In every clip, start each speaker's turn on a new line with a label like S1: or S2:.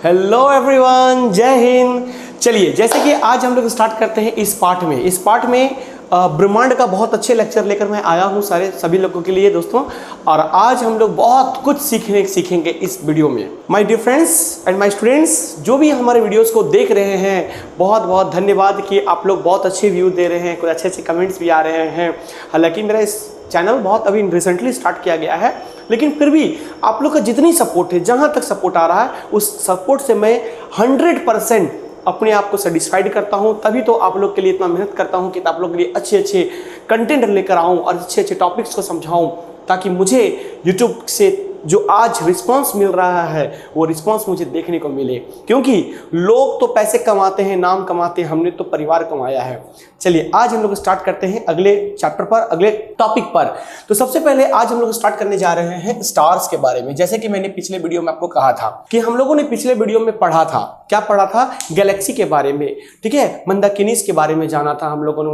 S1: Hello everyone, जय हिंद। चलिए, जैसे कि आज हम लोग स्टार्ट करते हैं इस पार्ट में ब्रह्मांड का बहुत अच्छे लेक्चर लेकर मैं आया हूँ सभी लोगों के लिए दोस्तों। और आज हम लोग बहुत कुछ सीखेंगे इस वीडियो में। My dear friends and my students, जो भी हमारे वीडियोस को देख रहे हैं, बहुत बहुत धन्यवाद कि आप लोग बहुत अच्छे व्यू दे रहे हैं, कुछ अच्छे कमेंट्स भी आ रहे हैं। हालांकि मेरा इस चैनल बहुत अभी रिसेंटली स्टार्ट किया गया है, लेकिन फिर भी आप लोग का जितनी सपोर्ट है, जहाँ तक सपोर्ट आ रहा है, उस सपोर्ट से मैं 100% अपने आप को सेटिस्फाइड करता हूं। तभी तो आप लोग के लिए इतना मेहनत करता हूं कि आप लोग के लिए अच्छे अच्छे कंटेंट लेकर आऊं और अच्छे अच्छे टॉपिक्स को समझाऊं, ताकि मुझे यूट्यूब से जो आज रिस्पांस मिल रहा है वो रिस्पांस मुझे देखने को मिले। क्योंकि लोग तो पैसे कमाते हैं, नाम कमाते हैं, हमने तो परिवार कमाया है। चलिए, आज हम लोग स्टार्ट करते हैं अगले चैप्टर पर, अगले टॉपिक पर। तो सबसे पहले आज हम लोग स्टार्ट करने जा रहे हैं स्टार्स के बारे में। जैसे कि मैंने पिछले वीडियो में आपको कहा था कि हम लोगों ने पिछले वीडियो में पढ़ा था, क्या पढ़ा था? गैलेक्सी के बारे में, ठीक है, मंदाकिनीज के बारे में जाना था हम लोगों ने।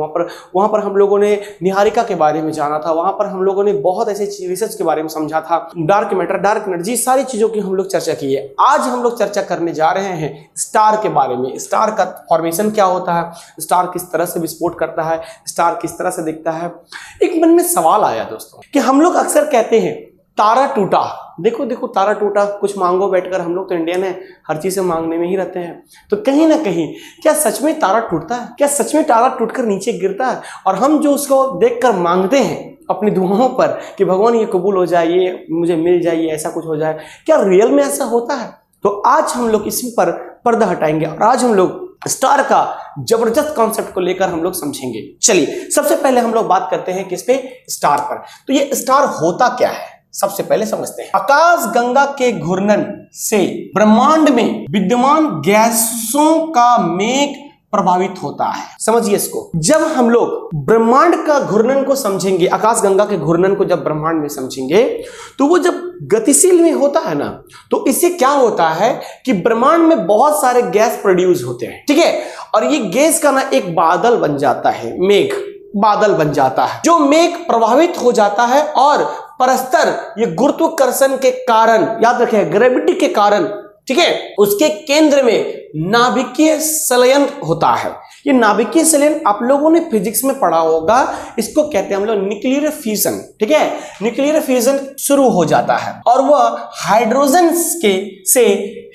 S1: वहां पर हम लोगों ने निहारिका के बारे में जाना था। वहां पर हम लोगों ने बहुत ऐसे रिसर्च के बारे में समझा था, डार्क मैटर, डार्क एनर्जी, सारी चीजों की हम लोग चर्चा की है। आज हम लोग चर्चा करने जा रहे हैं स्टार के बारे में। स्टार का फॉर्मेशन क्या होता है, स्टार किस तरह से विस्फोट करता है, स्टार किस तरह से दिखता है। एक मन में सवाल आया दोस्तों कि हम लोग अक्सर कहते हैं तारा टूटा। देखो तारा टूटा, कुछ मांगो बैठकर। हम लोग तो इंडियन है, हर चीज से मांगने में ही रहते हैं। तो कहीं ना कहीं क्या सच में तारा टूटता है? क्या सच में तारा टूटकर नीचे गिरता है? और हम जो उसको देखकर मांगते हैं अपनी दुआओं पर कि भगवान ये कबूल हो जाए, ये मुझे मिल जाए, ये ऐसा कुछ हो जाए, क्या रियल में ऐसा होता है? तो आज हम लोग इसी पर पर्दा हटाएंगे और आज हम लोग स्टार का जबरदस्त कॉन्सेप्ट को लेकर हम लोग समझेंगे। चलिए, सबसे पहले हम लोग बात करते हैं किस पे? स्टार पर। तो ये स्टार होता क्या है, सबसे पहले समझते हैं। आकाश गंगा के घूर्णन से ब्रह्मांड में विद्यमान गैसों का मेघ प्रभावित होता है। समझिए इसको। जब हम लोग ब्रह्मांड का घूर्णन को समझेंगे, आकाश गंगा के घूर्णन को जब ब्रह्मांड में समझेंगे, तो वो जब गतिशील में होता है ना, तो इससे क्या होता है कि ब्रह्मांड में बहुत सारे गैस प्रोड्यूस होते हैं, ठीक है। और ये गैस का ना एक बादल बन जाता है, मेघ बादल बन जाता है। जो मेघ प्रभावित हो जाता है और परस्पर ये गुरुत्वाकर्षण के कारण, याद रखें ग्रेविटी के कारण, ठीक है, उसके केंद्र में नाभिकीय संलयन होता है। ये नाभिकीय संलयन आप लोगों ने फिजिक्स में पढ़ा होगा, इसको कहते हैं हम लोग न्यूक्लियर फ्यूजन, ठीक है। न्यूक्लियर फ्यूजन शुरू हो जाता है और वह हाइड्रोजन से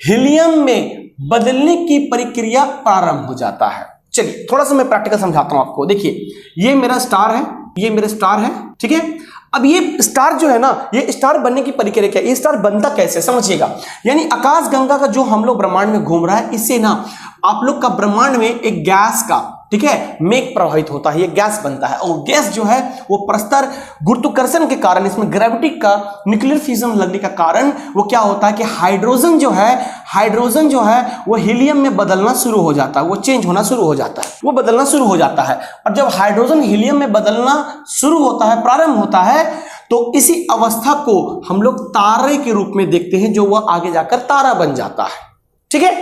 S1: हीलियम में बदलने की प्रक्रिया प्रारंभ हो जाता है। चलिए, थोड़ा सा मैं प्रैक्टिकल समझाता हूं आपको। देखिए, ये मेरा स्टार है, ये मेरा स्टार है, ठीक है। अब ये स्टार जो है ना, ये स्टार बनने की प्रक्रिया क्या है, ये स्टार बनता कैसे, समझिएगा। यानी आकाश गंगा का जो हम लोग ब्रह्मांड में घूम रहा है, इससे ना आप लोग का ब्रह्मांड में एक गैस का, ठीक है, मेघ प्रभावित होता है, ये गैस बनता है। और गैस जो है वो परस्पर गुरुत्वाकर्षण के कारण, इसमें ग्रेविटी का न्यूक्लियर फ्यूजन लगने का कारण वो क्या होता है कि हाइड्रोजन जो है वो हीलियम में बदलना शुरू हो जाता है, वो चेंज होना शुरू हो जाता है, वो बदलना शुरू हो जाता है। और जब हाइड्रोजन हीलियम में बदलना शुरू होता है, प्रारंभ होता है, तो इसी अवस्था को हम लोग तारे के रूप में देखते हैं, जो वह आगे जाकर तारा बन जाता है, ठीक है।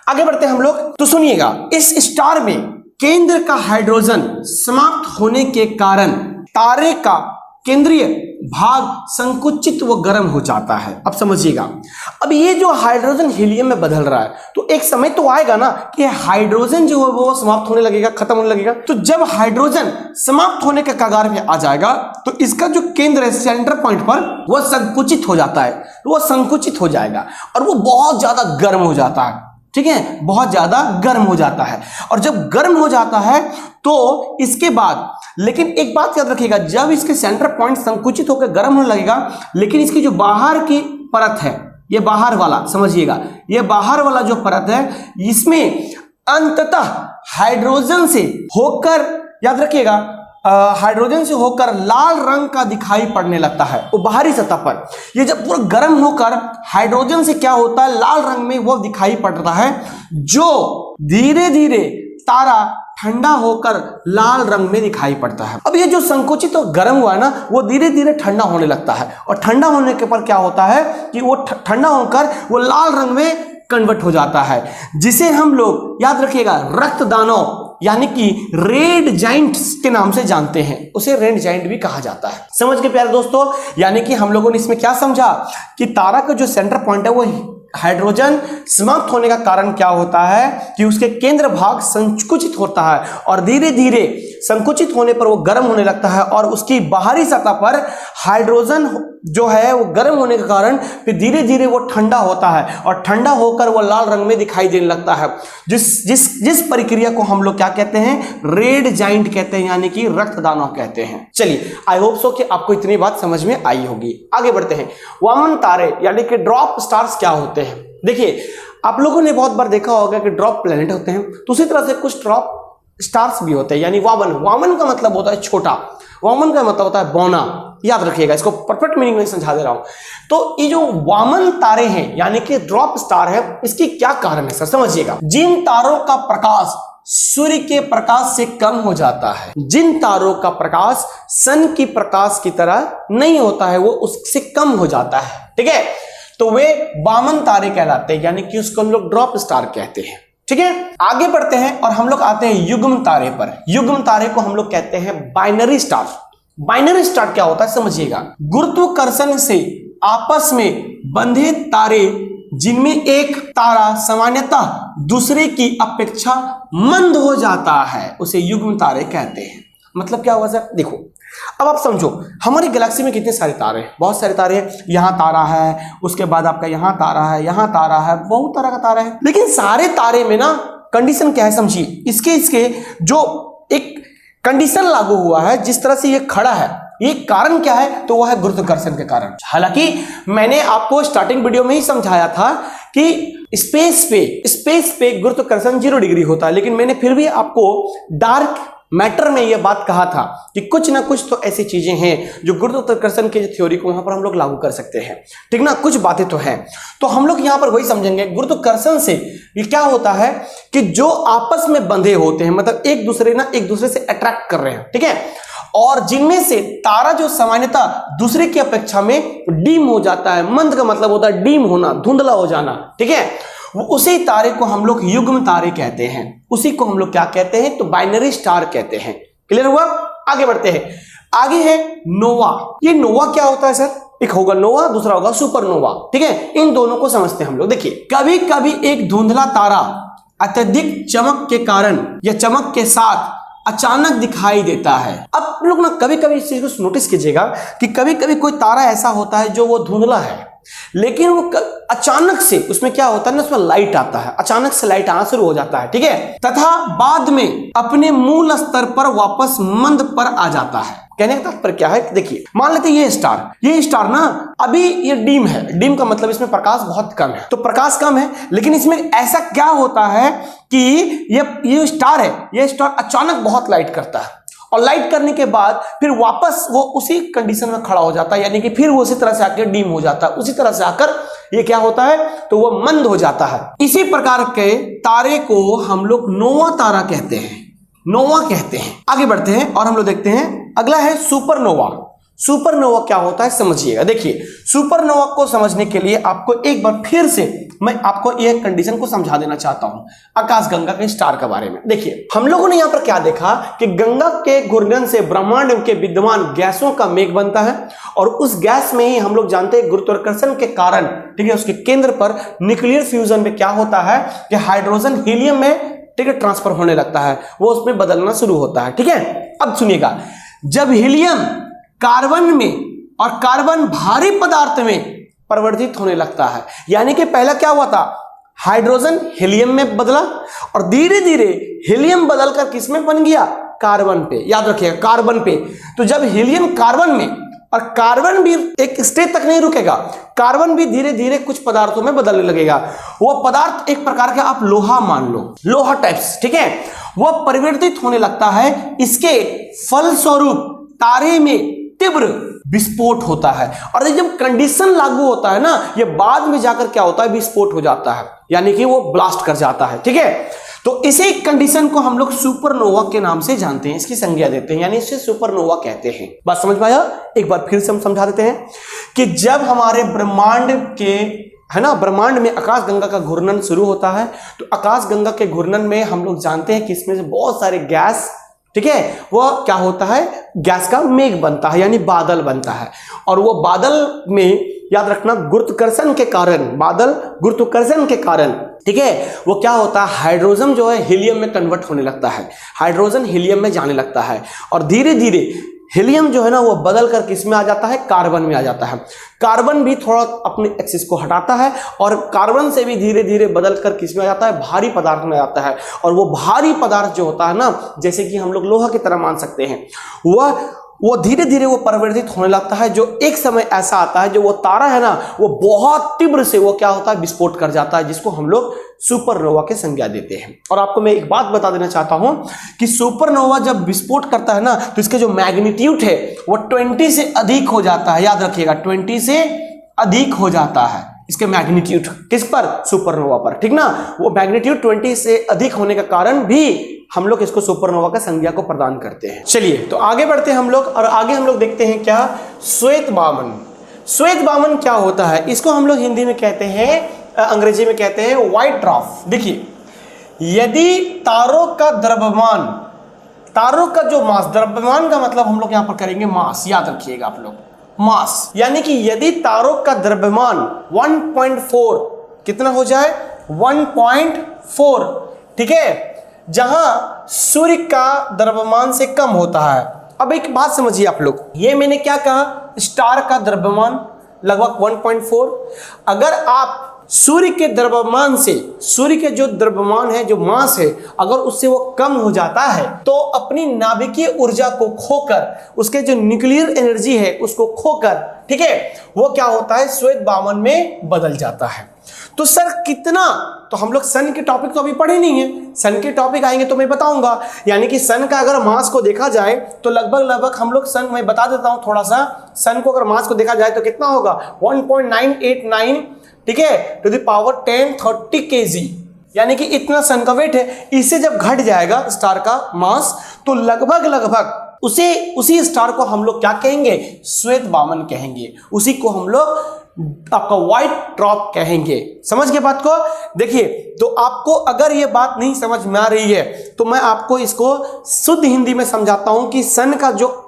S1: आगे बढ़ते हैं हम लोग। तो सुनिएगा, इस स्टार में केंद्र का हाइड्रोजन समाप्त होने के कारण तारे का केंद्रीय भाग संकुचित व गर्म हो जाता है। अब समझिएगा, अब ये जो हाइड्रोजन हीलियम में बदल रहा है, तो एक समय तो आएगा ना कि हाइड्रोजन जो है वो समाप्त होने लगेगा, खत्म होने लगेगा। तो जब हाइड्रोजन समाप्त होने के कगार पे आ जाएगा, तो इसका जो केंद्र है, सेंटर पॉइंट पर, वह संकुचित हो जाता है, वह संकुचित हो जाएगा और वो बहुत ज्यादा गर्म हो जाता है, ठीक है, बहुत ज्यादा गर्म हो जाता है। और जब गर्म हो जाता है तो इसके बाद, लेकिन एक बात याद रखिएगा, जब इसके सेंटर पॉइंट संकुचित होकर गर्म होने लगेगा, लेकिन इसकी जो बाहर की परत है, ये बाहर वाला, समझिएगा, ये बाहर वाला जो परत है, इसमें अंततः हाइड्रोजन से होकर, याद रखिएगा, हाइड्रोजन से होकर लाल रंग का दिखाई पड़ने लगता है वो बाहरी सतह पर। ये जब पूरा गर्म होकर हाइड्रोजन से क्या होता है, लाल रंग में वो दिखाई पड़ता है, जो धीरे धीरे तारा ठंडा होकर लाल रंग में दिखाई पड़ता है। अब ये जो संकुचित और गर्म हुआ है ना, वो धीरे धीरे ठंडा होने लगता है और ठंडा होने के पर क्या होता है कि वो ठंडा होकर वो लाल रंग में कन्वर्ट हो जाता है, जिसे हम लोग, याद रखिएगा, रक्त दानव यानी कि रेड जाइंट्स के नाम से जानते हैं। उसे रेड जाइंट भी कहा जाता है। समझ के प्यारे दोस्तों, यानी कि हम लोगों ने इसमें क्या समझा कि तारा का जो सेंटर पॉइंट है वो हाइड्रोजन समाप्त होने का कारण क्या होता है कि उसके केंद्र भाग संकुचित होता है और धीरे धीरे संकुचित होने पर वो गर्म होने लगता है और उसकी बाहरी सतह पर हाइड्रोजन जो है वो गर्म होने के कारण फिर धीरे धीरे वो ठंडा होता है और ठंडा होकर वो लाल रंग में दिखाई देने लगता है, जिस प्रक्रिया को हम लोग क्या कहते हैं, रेड जाइंट कहते हैं, यानी कि रक्तदानव कहते हैं। चलिए, आई होप सो कि आपको इतनी बात समझ में आई होगी। आगे बढ़ते हैं। वामन तारे यानी कि ड्रॉप स्टार्स क्या होते हैं? देखिए, आप लोगों ने बहुत बार देखा होगा कि ड्रॉप प्लैनेट होते हैं, तो उसी तरह से कुछ ड्रॉप स्टार्स भी होते हैं, यानी वामन। वामन का मतलब होता है छोटा, वामन का मतलब होता है बौना। याद रखिएगा, इसको परफेक्ट मीनिंग में समझा दे रहा हूं। तो ये जो वामन तारे हैं यानी कि ड्रॉप स्टार है, इसकी क्या कारण है सर, समझिएगा। जिन तारों का प्रकाश सूर्य के प्रकाश से कम हो जाता है, जिन तारों का प्रकाश सन की प्रकाश की तरह नहीं होता है, वो उससे कम हो जाता है, ठीक है, तो वे वामन तारे कहलाते हैं, यानी कि उसको हम लोग ड्रॉप स्टार कहते हैं। ठीक है, आगे बढ़ते हैं और हम लोग आते हैं युग्म तारे पर। युग्म तारे को हम लोग कहते हैं बाइनरी स्टार। बाइनरी स्टार क्या होता है समझिएगा। गुरुत्वाकर्षण से आपस में बंधे तारे जिनमें एक तारा सामान्यतः दूसरे की अपेक्षा मंद हो जाता है, उसे युग्म तारे कहते हैं। मतलब क्या हुआ सर? देखो, अब आप समझो, हमारी गैलेक्सी में कितने सारे तारे हैं, बहुत सारे तारे हैं। यहाँ तारा है, उसके बाद आपका यहाँ तारा है, यहाँ तारा है, बहुत तरह का तारा है। लेकिन सारे तारे में ना कंडीशन क्या है समझिए, इसके जो एक कंडीशन लागू हुआ है, जिस तरह से ये खड़ा है, ये कारण क्या है, तो वह है गुरुत्वाकर्षण के कारण। हालांकि मैंने आपको स्टार्टिंग वीडियो में ही समझाया था कि स्पेस पे गुरुत्वाकर्षण 0 डिग्री होता है, लेकिन मैंने फिर भी आपको डार्क मैटर में यह बात कहा था कि कुछ ना कुछ तो ऐसी चीजें हैं जो गुरुत्वाकर्षण की थ्योरी को वहां पर हम लोग लागू कर सकते हैं, ठीक ना, कुछ बातें तो हैं। तो हम लोग यहां पर वही समझेंगे, गुरुत्वाकर्षण से ये क्या होता है कि जो आपस में बंधे होते हैं, मतलब एक दूसरे से अट्रैक्ट कर रहे हैं, ठीक है, और जिनमें से तारा जो सामान्यतः दूसरे की अपेक्षा में डीम हो जाता है, मंद का मतलब होता है डीम होना, धुंधला हो जाना, ठीक है, वो उसी तारे को हम लोग युग्म तारे कहते हैं। उसी को हम लोग क्या कहते हैं, तो बाइनरी स्टार कहते हैं। क्लियर हुआ? आगे बढ़ते हैं। आगे है नोवा। ये नोवा क्या होता है सर? एक होगा नोवा, दूसरा होगा सुपरनोवा, ठीक है। इन दोनों को समझते हैं हम लोग। देखिए, कभी कभी एक धुंधला तारा अत्यधिक चमक के कारण या चमक के साथ अचानक दिखाई देता है। अब लोग ना कभी कभी इस चीज को नोटिस कीजिएगा कि कभी कभी कोई तारा ऐसा होता है जो वो धुंधला है, लेकिन वो अचानक से उसमें क्या होता है ना, उसमें लाइट आता है, अचानक से लाइट आना शुरू हो जाता है, ठीक है, तथा बाद में अपने मूल स्तर पर वापस मंद पर आ जाता है। कहने का तात्पर्य क्या है, देखिए, मान लेते हैं ये स्टार ना अभी ये डीम है। डीम का मतलब इसमें प्रकाश बहुत कम है, तो प्रकाश कम है, लेकिन इसमें ऐसा क्या होता है कि ये स्टार है, ये स्टार अचानक बहुत लाइट करता है, और लाइट करने के बाद फिर वापस वो उसी कंडीशन में खड़ा हो जाता है, यानी कि फिर वो उसी तरह से आकर डीम हो जाता है, उसी तरह से आकर ये क्या होता है, तो वो मंद हो जाता है। इसी प्रकार के तारे को हम लोग नोवा तारा कहते हैं, नोवा कहते हैं। आगे बढ़ते हैं और हम लोग देखते हैं, अगला है सुपरनोवा। सुपरनोवा क्या होता है समझिएगा। देखिए, सुपरनोवा को समझने के लिए आपको एक बार फिर से मैं आपको यह कंडीशन को समझा देना चाहता हूं आकाशगंगा के स्टार के बारे में। देखिए, हम लोगों ने यहां पर क्या देखा कि गंगा के घूर्णन से ब्रह्मांड के विद्यमान गैसों का मेघ बनता है, और उस गैस में ही हम लोग जानते हैं गुरुत्वाकर्षण के कारण, ठीक है, उसके केंद्र पर न्यूक्लियर फ्यूजन में क्या होता है कि हाइड्रोजन हीलियम में, ठीक है, ट्रांसफर होने लगता है, वो उसमें बदलना शुरू होता है, ठीक है। अब सुनिएगा, जब हीलियम कार्बन में और कार्बन भारी पदार्थ में परिवर्तित होने लगता है, यानी कि पहला क्या हुआ था, हाइड्रोजन हीलियम में बदला, और धीरे धीरे हीलियम बदलकर किस में बन गया, कार्बन पे। याद रखिएगा, कार्बन पे। तो जब हीलियम कार्बन में, और कार्बन भी एक स्टेज तक नहीं रुकेगा, कार्बन भी धीरे धीरे कुछ पदार्थों में बदलने लगेगा। वो पदार्थ एक प्रकार का आप लोहा मान लो, लोहा टाइप्स, ठीक है, वह परिवर्तित होने लगता है। इसके फलस्वरूप तारे में तीव्र विस्फोट होता है, और जब कंडीशन लागू होता है ना, ये बाद में जाकर क्या होता है, विस्फोट हो जाता है, यानी कि वो ब्लास्ट कर जाता है, ठीक है। तो इसी कंडीशन को हम लोग सुपरनोवा के नाम से जानते हैं, इसकी संज्ञा देते हैं, यानी इसे सुपरनोवा कहते हैं। बात समझ पाया? एक बार फिर से हम समझा देते हैं कि जब हमारे ब्रह्मांड के, है ना, ब्रह्मांड में आकाशगंगा का घूर्णन शुरू होता है, तो आकाशगंगा के घूर्णन में हम लोग जानते हैं कि इसमें से बहुत सारे गैस, ठीक है, वो क्या होता है, गैस का मेघ बनता है, यानी बादल बनता है, और वो बादल में याद रखना, गुरुत्वाकर्षण के कारण, बादल गुरुत्वाकर्षण के कारण, ठीक है, वो क्या होता है, हाइड्रोजन जो है हीलियम में कन्वर्ट होने लगता है, हाइड्रोजन हीलियम में जाने लगता है और धीरे धीरे हीलियम जो है ना वो बदल कर किस में आ जाता है, कार्बन में आ जाता है। कार्बन भी थोड़ा अपने एक्सिस को हटाता है और कार्बन से भी धीरे धीरे बदल कर किस में आ जाता है, भारी पदार्थ में आता है। और वो भारी पदार्थ जो होता है ना, जैसे कि हम लोग लोहा की तरह मान सकते हैं, वो धीरे धीरे वो परिवर्तित होने लगता है। जो एक समय ऐसा आता है जो वो तारा है ना वो बहुत तीव्र से वो क्या होता है, विस्फोट कर जाता है, जिसको हम लोग सुपरनोवा के संज्ञा देते हैं। और आपको मैं एक बात बता देना चाहता हूं कि सुपरनोवा जब विस्फोट करता है ना तो इसके जो मैग्नीट्यूड है वो 20 से अधिक हो जाता है। याद रखिएगा, 20 से अधिक हो जाता है इसके मैग्नीट्यूड। किस पर? सुपरनोवा पर, ठीक ना। वो मैग्नीट्यूड 20 से अधिक होने का कारण भी हम लोग इसको सुपरनोवा का संज्ञा को प्रदान करते हैं। चलिए तो आगे बढ़ते हैं हम लोग, और आगे हम लोग देखते हैं क्या, श्वेत वामन। श्वेत वामन क्या होता है, इसको हम लोग हिंदी में कहते हैं, अंग्रेजी में कहते हैं व्हाइट ड्वार्फ। देखिए, यदि तारों का द्रव्यमान, तारों का जो मास, द्रव्यमान का मतलब हम लोग यहां पर करेंगे मास, याद रखिएगा आप लोग, मास, यानी कि यदि तारों का द्रव्यमान 1.4 कितना हो जाए, 1.4, ठीक है, जहां सूर्य का द्रव्यमान से कम होता है। अब एक बात समझिए आप लोग, ये मैंने क्या कहा, स्टार का द्रव्यमान लगभग 1.4। अगर आप सूर्य के द्रव्यमान से, सूर्य के जो द्रव्यमान है, जो मास है, अगर उससे वो कम हो जाता है तो अपनी नाभिकीय ऊर्जा को खोकर, उसके जो न्यूक्लियर एनर्जी है उसको खोकर, ठीक है, वो क्या होता है, श्वेत वामन में बदल जाता है। तो सर कितना, तो हम लोग सन के टॉपिक तो अभी पढ़े नहीं है, सन के टॉपिक आएंगे तो मैं बताऊंगा। यानी कि सन का अगर मास को देखा जाए तो लगभग हम लोग सन, मैं बता देता हूं थोड़ा सा, सन को अगर मास को देखा जाए तो कितना होगा, 1.989, ठीक है, टू द पावर 1030 kg, यानी कि इतना सन का वेट है। इससे जब घट जाएगा स्टार का मास तो लगभग उसी स्टार को हम लोग क्या कहेंगे, श्वेत वामन कहेंगे, उसी को हम लोग आपका व्हाइट ड्वार्फ कहेंगे। समझ गए बात को? देखिए, तो आपको अगर ये बात नहीं समझ में आ रही है तो मैं आपको इसको शुद्ध हिंदी में समझाता हूं कि सन का जो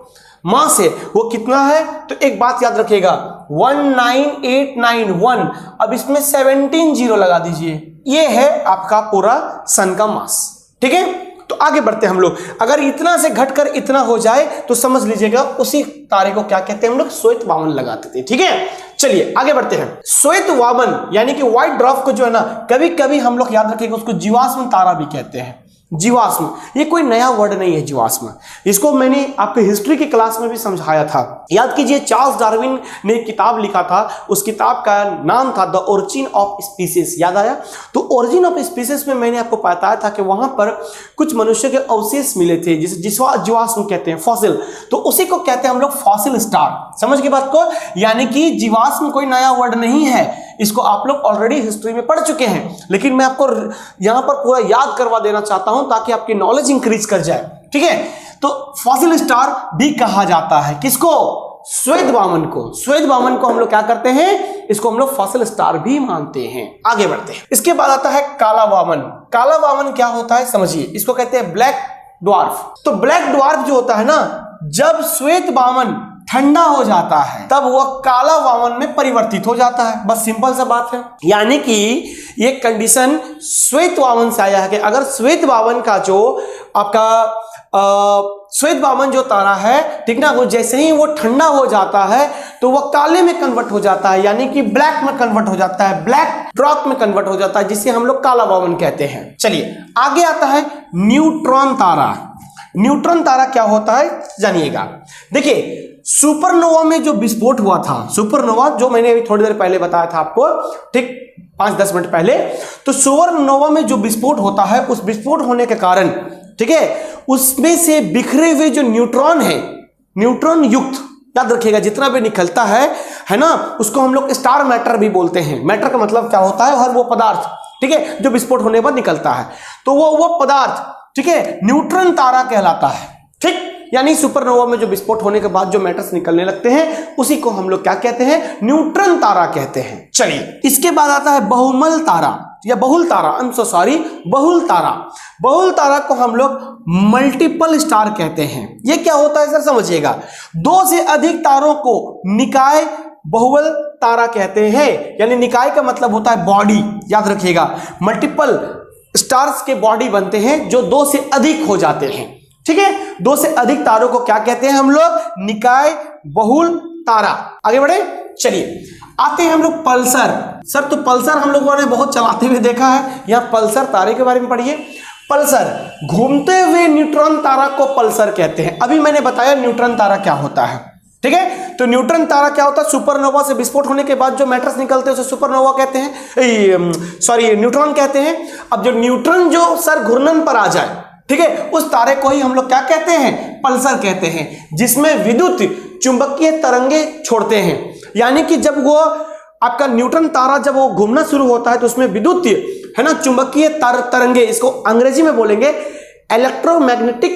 S1: मास है वो कितना है। तो एक बात याद रखिएगा, 19891, अब इसमें 17 जीरो लगा दीजिए, ये है आपका पूरा सन का मास, ठीक है। तो आगे बढ़ते हैं हम लोग, अगर इतना से घटकर इतना हो जाए तो समझ लीजिएगा उसी तारे को क्या कहते हैं हम लोग, श्वेत वामन लगाते थे, ठीक है। चलिए आगे बढ़ते हैं। श्वेत वामन यानी कि व्हाइट ड्वार्फ को जो है ना, कभी कभी हम लोग याद रखिएगा उसको जीवाश्म तारा भी कहते हैं। जीवाश्म, ये कोई नया वर्ड नहीं है जीवाश्म, इसको मैंने आपके हिस्ट्री की क्लास में भी समझाया था। याद कीजिए, चार्ल्स डार्विन ने एक किताब लिखा था, उस किताब का नाम था द ओरिजिन ऑफ स्पीसीज। याद आया? तो ओरिजिन ऑफ स्पीसीज में मैंने आपको बताया था कि वहां पर कुछ मनुष्य के अवशेष मिले थे जिसे जीवाश्म कहते हैं, फॉसिल, तो उसी को कहते हैं हम लोग फॉसिल स्टार। समझ के बात को? यानी कि जीवाश्म कोई नया वर्ड नहीं है, इसको आप लोग ऑलरेडी हिस्ट्री में पढ़ चुके हैं, लेकिन मैं आपको यहां पर पूरा याद करवा देना चाहता हूं ताकि आपकी नॉलेज इंक्रीज कर जाए, ठीक है। तो फॉसिल स्टार भी कहा जाता है किसको, श्वेत वामन को। श्वेत वामन को हम लोग क्या करते हैं, इसको हम लोग फॉसिल स्टार भी मानते हैं। आगे बढ़ते हैं, इसके बाद आता है काला वामन। काला वामन क्या होता है समझिए, इसको कहते हैं ब्लैक ड्वार्फ। तो ब्लैक ड्वार्फ जो होता है ना, जब श्वेत वामन ठंडा हो जाता है तब वह काला वामन में परिवर्तित हो जाता है, बस सिंपल सा बात है। यानी कि ये कंडीशन श्वेत वामन से आया है कि अगर श्वेत वामन का जो आपका श्वेत वामन जो तारा है, ठीक ना, वो जैसे ही वो ठंडा हो जाता है तो वह काले में कन्वर्ट हो जाता है, यानी कि ब्लैक में कन्वर्ट हो जाता है, ब्लैक ड्वार्फ में कन्वर्ट हो जाता है, जिसे हम लोग काला वामन कहते हैं। चलिए आगे आता है न्यूट्रॉन तारा। न्यूट्रॉन तारा क्या होता है जानिएगा। देखिए, सुपरनोवा में जो विस्फोट हुआ था, सुपरनोवा जो मैंने अभी थोड़ी देर पहले बताया था आपको, ठीक 5-10 मिनट पहले, तो सुपरनोवा में जो विस्फोट होता है, उस विस्फोट होने के कारण, ठीक है, उसमें से बिखरे हुए जो न्यूट्रॉन है, न्यूट्रॉन युक्त, याद रखिएगा, जितना भी निकलता है ना, उसको हम लोग स्टार मैटर भी बोलते हैं। मैटर का मतलब क्या होता है, हर वो पदार्थ, ठीक है, जो विस्फोट होने पर निकलता है, तो वो पदार्थ, ठीक है, न्यूट्रॉन तारा कहलाता है, ठीक। यानी सुपरनोवा में जो विस्फोट होने के बाद जो मैटर्स निकलने लगते हैं उसी को हम लोग क्या कहते हैं, न्यूट्रॉन तारा कहते हैं। चलिए इसके बाद आता है बहुमल तारा या बहुल तारा, आई एम सो सॉरी, बहुल तारा। बहुल तारा को हम लोग मल्टीपल स्टार कहते हैं। ये क्या होता है सर समझिएगा, 2 से अधिक तारों को निकाय बहुबल तारा कहते हैं। यानी निकाय का मतलब होता है बॉडी, याद रखिएगा। मल्टीपल स्टार्स के बॉडी बनते हैं जो 2 से अधिक हो जाते हैं, ठीक है। 2 से अधिक तारों को क्या कहते हैं हम लोग? निकाय बहुल तारा। आगे बढ़े, चलिए आते हैं हम लोग पल्सर। सर तो पल्सर हम लोगों ने बहुत चलाते हुए देखा है, यहाँ पल्सर तारे के बारे में पढ़िए। पल्सर, घूमते हुए न्यूट्रॉन तारा को पल्सर कहते हैं। अभी मैंने बताया न्यूट्रॉन तारा क्या होता है, ठीक है। तो न्यूट्रॉन तारा क्या होता है? सुपरनोवा से विस्फोट होने के बाद जो मैटर्स निकलते हैं उसे सुपरनोवा कहते हैं, सॉरी न्यूट्रॉन कहते हैं। अब जो न्यूट्रॉन जो सर घूर्णन पर आ जाए, ठीक है, उस तारे को ही हम लोग क्या कहते हैं? पल्सर कहते हैं, जिसमें विद्युत चुंबकीय तरंगे छोड़ते हैं। यानी कि जब वो आपका न्यूट्रॉन तारा जब वो घूमना शुरू होता है तो उसमें विद्युत है ना चुंबकीय तरंगे, इसको अंग्रेजी में बोलेंगे इलेक्ट्रोमैग्नेटिक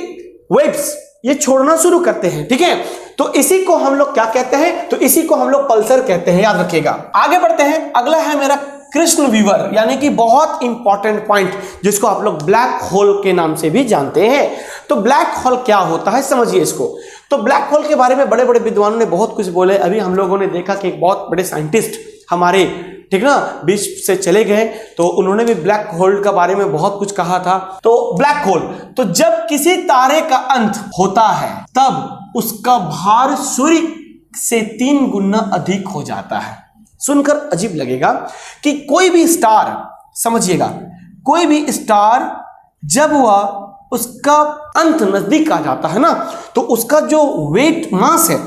S1: वेव्स, ये छोड़ना शुरू करते हैं, ठीक है। तो इसी को हम लोग क्या कहते हैं? तो इसी को हम लोग पल्सर कहते हैं, याद रखिएगा। आगे बढ़ते हैं, अगला है मेरा कृष्ण विवर, यानी कि बहुत इंपॉर्टेंट पॉइंट, जिसको आप लोग ब्लैक होल के नाम से भी जानते हैं। तो ब्लैक होल क्या होता है, समझिए इसको। तो ब्लैक होल के बारे में बड़े बड़े विद्वानों ने बहुत कुछ बोले। अभी हम लोगों ने देखा कि एक बहुत बड़े साइंटिस्ट हमारे, ठीक ना, बीच से चले गए, तो उन्होंने भी ब्लैक होल के बारे में बहुत कुछ कहा था। तो ब्लैक होल, तो जब किसी तारे का अंत होता है तब उसका भार सूर्य से 3 गुना अधिक हो जाता है। सुनकर अजीब लगेगा कि कोई भी स्टार, समझिएगा, कोई भी स्टार जब वह उसका अंत नजदीक आ जाता है ना, तो उसका जो वेट मास है,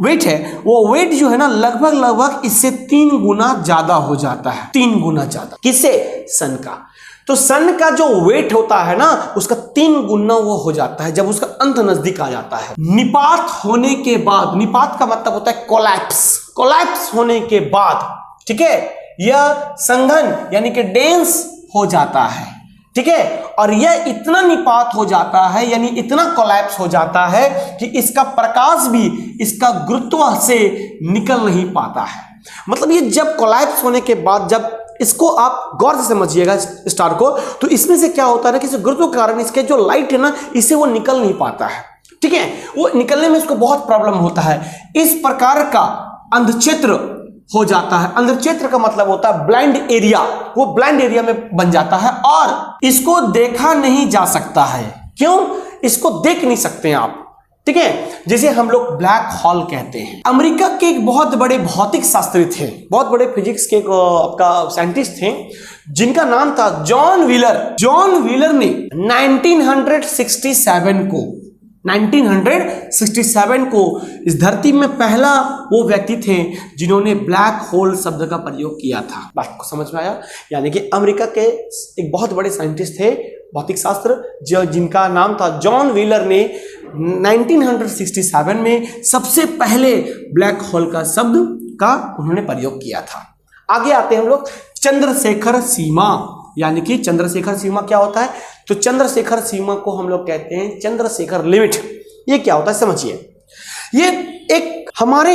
S1: वेट है, वो वेट जो है ना लगभग इससे 3 गुना ज्यादा हो जाता है। 3 गुना ज्यादा किससे? सन का। तो सन का जो वेट होता है ना, उसका 3 गुना वो हो जाता है जब उसका अंत नजदीक आ जाता है। निपात होने के बाद, निपात का मतलब होता है कोलैप्स, कोलैप्स होने के बाद, ठीक है, यह संघन यानी कि डेंस हो जाता है, ठीक है। और यह इतना निपात हो जाता है, यानी इतना कोलैप्स हो जाता है कि इसका प्रकाश भी इसका गुरुत्व से निकल नहीं पाता है। मतलब ये जब कोलैप्स होने के बाद, जब इसको आप गौर से समझिएगा स्टार को, तो इसमें से क्या होता है ना कि गुरुत्व के कारण इसके जो लाइट है ना, इससे वो निकल नहीं पाता है, ठीक है। वो निकलने में इसको बहुत प्रॉब्लम होता है। इस प्रकार का अंधक्षेत्र हो जाता है। अंधक्षेत्र का मतलब होता है ब्लाइंड एरिया, वो ब्लाइंड एरिया में बन जाता है और इसको देखा नहीं जा सकता है। क्यों? इसको देख नहीं सकते आप, ठीक है। जैसे हम लोग ब्लैक होल कहते हैं। अमेरिका के एक बहुत बड़े भौतिक शास्त्री थे, बहुत बड़े फिजिक्स के आपका साइंटिस्ट थे, जिनका नाम था जॉन व्हीलर। जॉन व्हीलर ने 1967 को इस धरती में पहला वो व्यक्ति थे जिन्होंने ब्लैक होल शब्द का प्रयोग किया था। बात को समझ में आया? यानी कि अमेरिका के एक बहुत बड़े साइंटिस्ट थे भौतिक शास्त्र, जिनका नाम था जॉन व्हीलर, ने 1967 में सबसे पहले ब्लैक होल का शब्द का उन्होंने प्रयोग किया था। आगे आते हैं हम लोग चंद्रशेखर सीमा, यानी कि चंद्रशेखर सीमा क्या होता है? तो चंद्रशेखर सीमा को हम लोग कहते हैं चंद्रशेखर लिमिट। ये क्या होता है समझिए। ये एक हमारे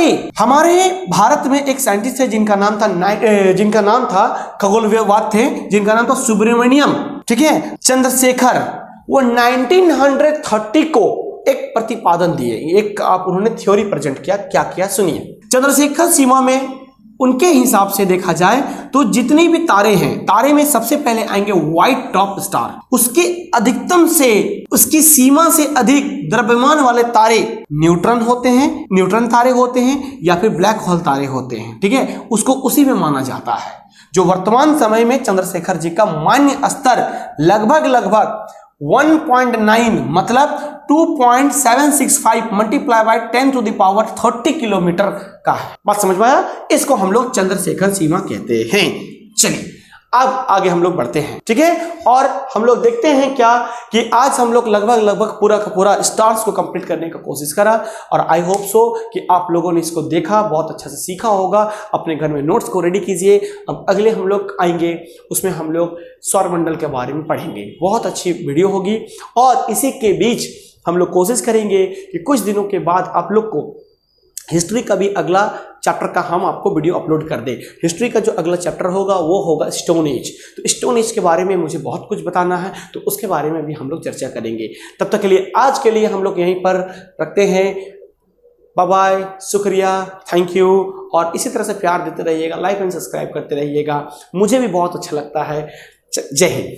S1: भारत में एक साइंटिस्ट है जिनका नाम था खगोलवाद थे, जिनका नाम था सुब्रमण्यम, ठीक है, चंद्रशेखर। वो 1930 को एक प्रतिपादन दिए, एक आप उन्होंने थ्योरी प्रेजेंट किया। क्या किया सुनिए। चंद्रशेखर सीमा में उनके हिसाब से देखा जाए तो जितनी भी तारे हैं, तारे में सबसे पहले आएंगे व्हाइट टॉप स्टार, उसके अधिकतम से, उसकी सीमा से अधिक द्रव्यमान वाले तारे न्यूट्रॉन होते हैं, न्यूट्रॉन तारे होते हैं या फिर ब्लैक होल तारे होते हैं, ठीक है। उसको उसी में माना जाता है। जो वर्तमान समय में चंद्रशेखर जी का मान्य स्तर लगभग 1.9 मतलब 2.765 मल्टीप्लाई बाय 10⁻30 किलोमीटर का है। बात समझ में आया? इसको हम लोग चंद्रशेखर सीमा कहते हैं। चलिए अब आगे हम लोग बढ़ते हैं, ठीक है। और हम लोग देखते हैं क्या कि आज हम लोग लगभग पूरा का पूरा स्टार्स को कंप्लीट करने का कोशिश करा, और आई होप सो कि आप लोगों ने इसको देखा, बहुत अच्छा से सीखा होगा। अपने घर में नोट्स को रेडी कीजिए। अब अगले हम लोग आएंगे, उसमें हम लोग सौरमंडल के बारे में पढ़ेंगे। बहुत अच्छी वीडियो होगी, और इसी के बीच हम लोग कोशिश करेंगे कि कुछ दिनों के बाद आप लोग को हिस्ट्री का भी अगला चैप्टर का हम आपको वीडियो अपलोड कर दें। हिस्ट्री का जो अगला चैप्टर होगा वो होगा स्टोन एज। तो स्टोन एज के बारे में मुझे बहुत कुछ बताना है, तो उसके बारे में भी हम लोग चर्चा करेंगे। तब तक के लिए आज के लिए हम लोग यहीं पर रखते हैं। बाय बाय, शुक्रिया, थैंक यू। और इसी तरह से प्यार देते रहिएगा, लाइक एंड सब्सक्राइब करते रहिएगा, मुझे भी बहुत अच्छा लगता है। जय हिंद।